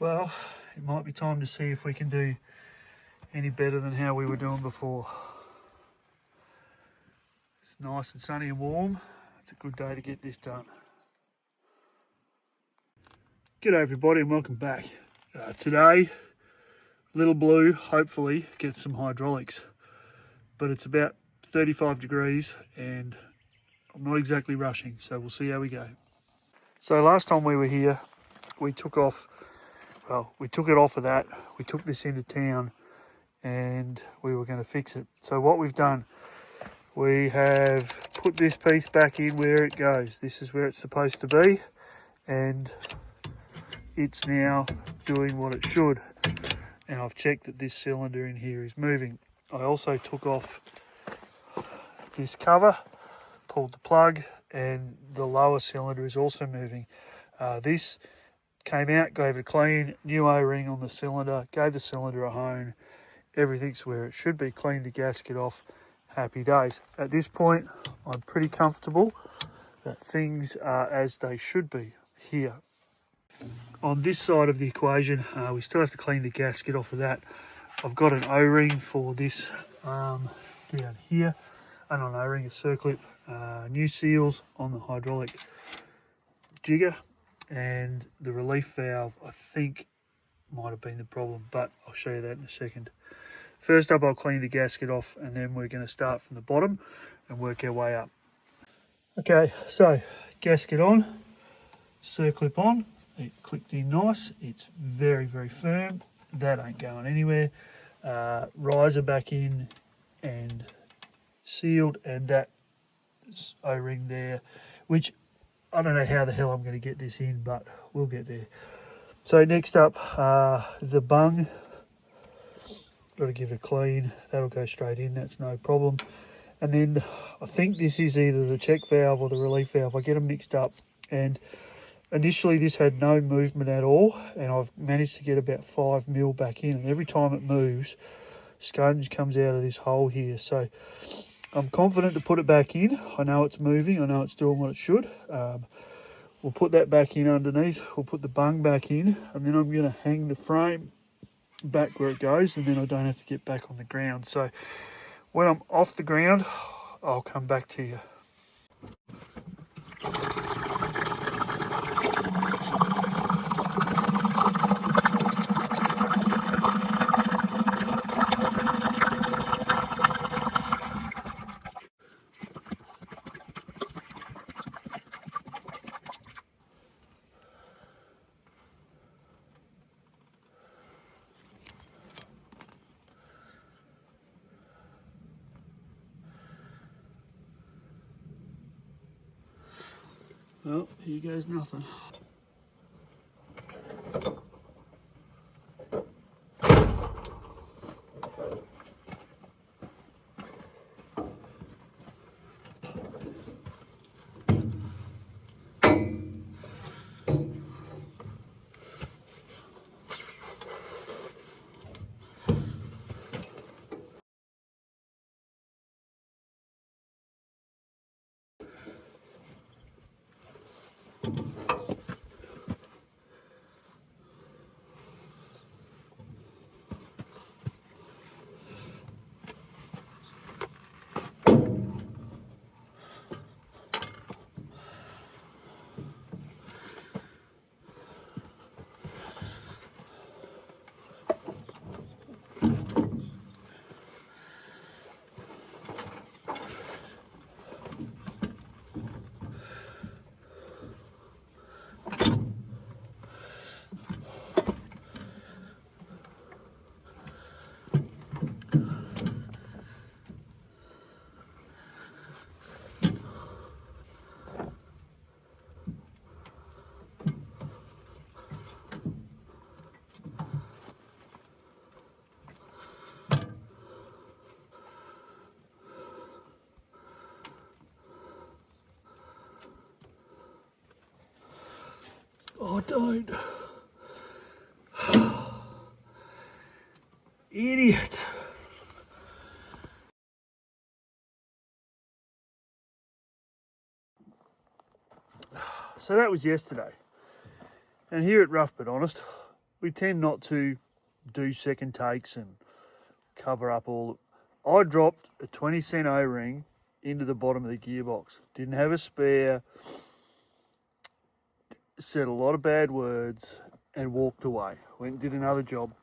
Well, it might be time to see if we can do any better than how we were doing before. It's nice and sunny and warm. It's a good day to get this done. G'day everybody and welcome back. Today, Little Blue hopefully gets some hydraulics, but it's about 35 degrees and I'm not exactly rushing, so we'll see how we go. So last time we were here, we took it off of that. We took this into town and we were going to fix it. So what we've done, we have put this piece back in where it goes. This is where it's supposed to be, and it's now doing what it should. And I've checked that this cylinder in here is moving. I also took off this cover, pulled the plug, and the lower cylinder is also moving. This came out, gave it a clean, new O-ring on the cylinder, gave the cylinder a hone. Everything's where it should be. Cleaned the gasket off. Happy days. At this point, I'm pretty comfortable that things are as they should be here. On this side of the equation, we still have to clean the gasket off of that. I've got an O-ring for this down here, and an O-ring, a circlip, new seals on the hydraulic jigger, and the relief valve I think might have been the problem, but I'll show you that in a second. First up, I'll clean the gasket off, and then we're going to start from the bottom and work our way up. Okay, so gasket on, circlip on, it clicked in nice, it's very, very firm, that ain't going anywhere. Riser back in and sealed, and that O-ring there, which I don't know how the hell I'm going to get this in, but we'll get there. So next up, the bung, got to give it a clean, that'll go straight in, that's no problem. And then I think this is either the check valve or the relief valve, I get them mixed up, and initially this had no movement at all, and I've managed to get about 5 mil back in, and every time it moves, sponge comes out of this hole here. So I'm confident to put it back in. I know it's moving, I know it's doing what it should. We'll put that back in underneath, we'll put the bung back in, and then I'm going to hang the frame back where it goes, and then I don't have to get back on the ground. So when I'm off the ground, I'll come back to you. Well, here goes nothing. Oh, don't. Idiot. So that was yesterday. And here at Rough But Honest, we tend not to do second takes and cover up all. I dropped a 20-cent O-ring into the bottom of the gearbox. Didn't have a spare. Said a lot of bad words and walked away. Went and did another job.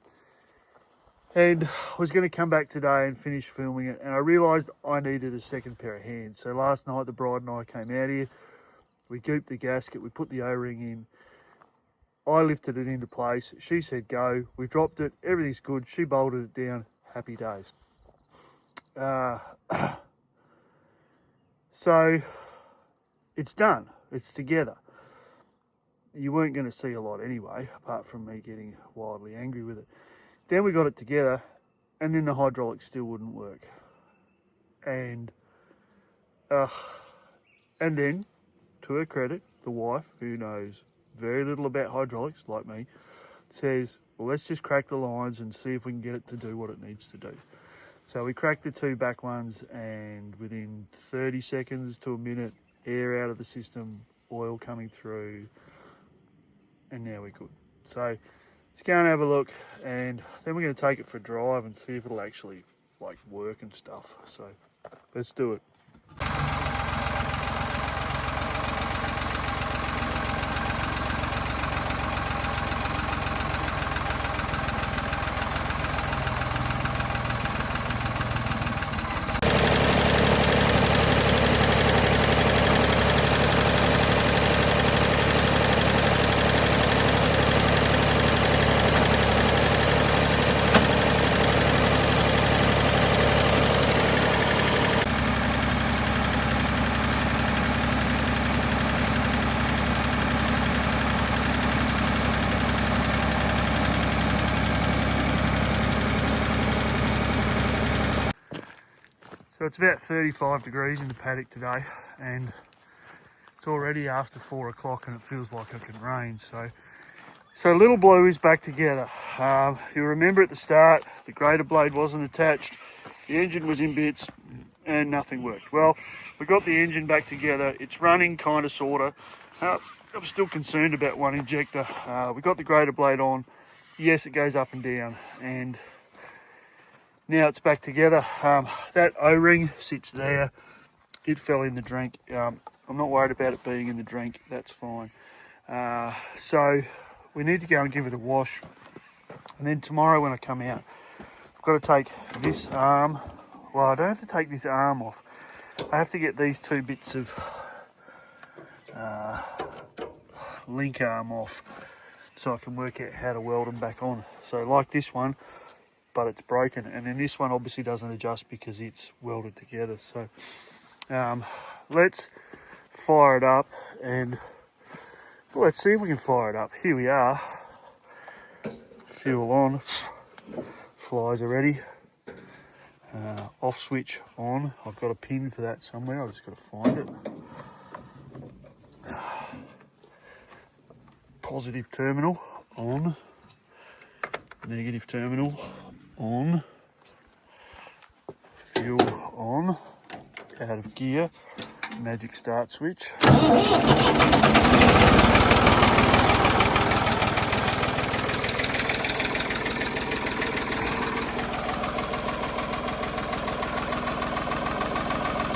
And was going to come back today and finish filming it. And I realised I needed a second pair of hands. So last night the bride and I came out here. We gooped the gasket. We put the O-ring in. I lifted it into place. She said go. We dropped it. Everything's good. She bolted it down. Happy days. So it's done. It's together. You weren't going to see a lot anyway, apart from me getting wildly angry with it. Then we got it together, and then the hydraulics still wouldn't work. And then, to her credit, the wife, who knows very little about hydraulics, like me, says, well, let's just crack the lines and see if we can get it to do what it needs to do. So we cracked the two back ones, and within 30 seconds to a minute, air out of the system, oil coming through, and now we're good. So let's go and have a look, and then we're going to take it for a drive and see if it'll actually like work and stuff. So let's do it. So it's about 35 degrees in the paddock today, and it's already after 4 o'clock and it feels like it can rain. So Little Blue is back together. You remember at the start, the grader blade wasn't attached, the engine was in bits, and nothing worked. Well, we got the engine back together. It's running kind of, sort of. I'm still concerned about one injector. We got the grader blade on. Yes, it goes up and down, and now it's back together. That O-ring sits there. It fell in the drink. I'm not worried about it being in the drink. That's fine. So we need to go and give it a wash. And then tomorrow when I come out, I've got to take this arm. Well, I don't have to take this arm off. I have to get these two bits of link arm off so I can work out how to weld them back on. So like this one, but it's broken, and then this one obviously doesn't adjust because it's welded together. So let's fire it up and let's see if we can fire it up. Here we are. Fuel on, flies are ready, off switch on. I've got a pin for that somewhere, I've just got to find it. Positive terminal on, negative terminal on, fuel on, out of gear, magic start switch.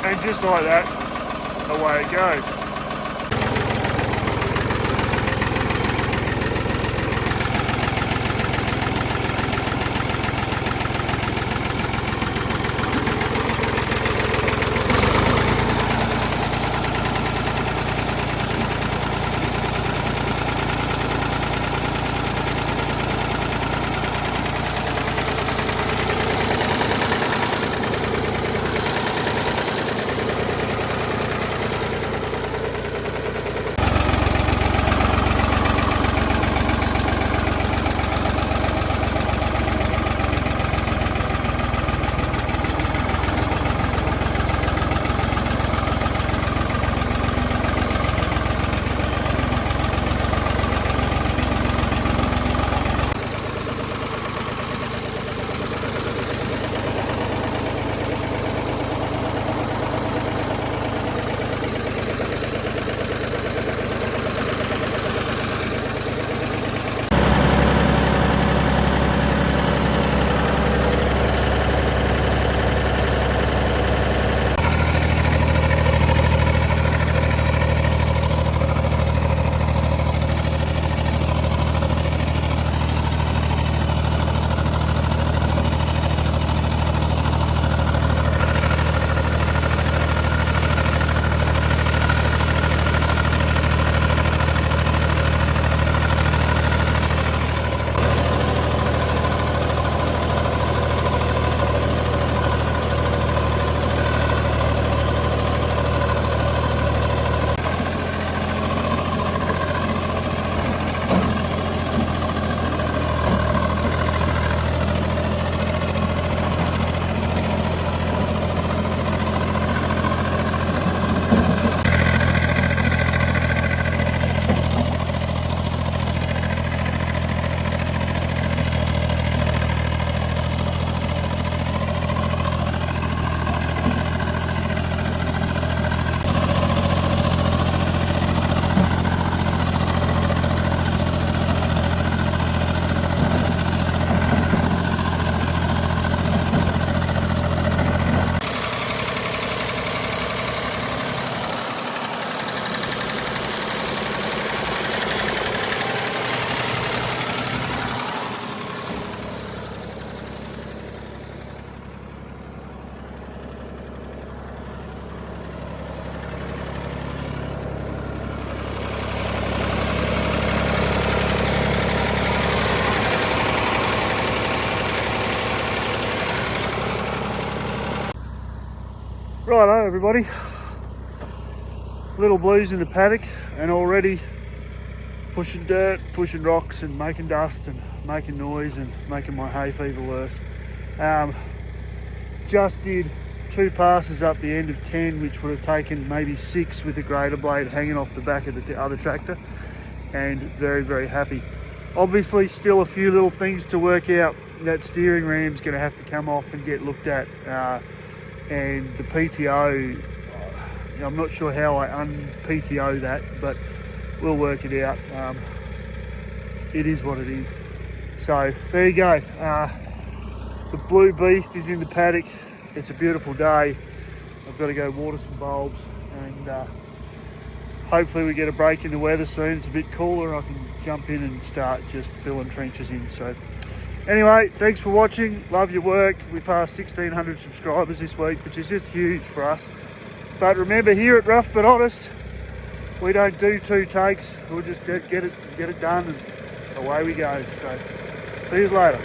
And just like that, away it goes. Righto everybody, Little Blue's in the paddock and already pushing dirt, pushing rocks and making dust and making noise and making my hay fever worse. Just did 2 passes up the end of 10, which would have taken maybe 6 with the grader blade hanging off the back of the other tractor, and very, very happy. Obviously still a few little things to work out. That steering ram's going to have to come off and get looked at, and the PTO, I'm not sure how I un-PTO that, but we'll work it out. It is what it is. So there you go. The Blue Beast is in the paddock. It's a beautiful day. I've got to go water some bulbs, and hopefully we get a break in the weather soon. It's a bit cooler. I can jump in and start just filling trenches in. So anyway, thanks for watching. Love your work. We passed 1,600 subscribers this week, which is just huge for us. But remember, here at Rough But Honest, we don't do 2 takes. We'll just get it done and away we go. So see you later.